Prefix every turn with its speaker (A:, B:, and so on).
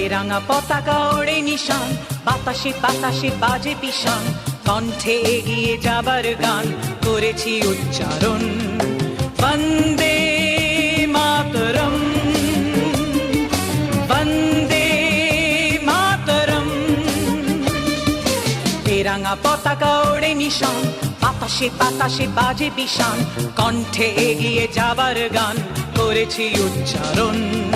A: রাঙা পতাকা ওড়ে নিশান, বাতাসে বাতাসে বাজে পিশান, কণ্ঠে এগিয়ে যাবার গান করেছি উচ্চারণ। বন্দে মাতরম, বন্দে মাতরম। রাঙা পতাকা ওড়ে নিশান, বাতাসে বাতাসে বাজে পিশান, কণ্ঠে এগিয়ে যাবার গান করেছি উচ্চারণ।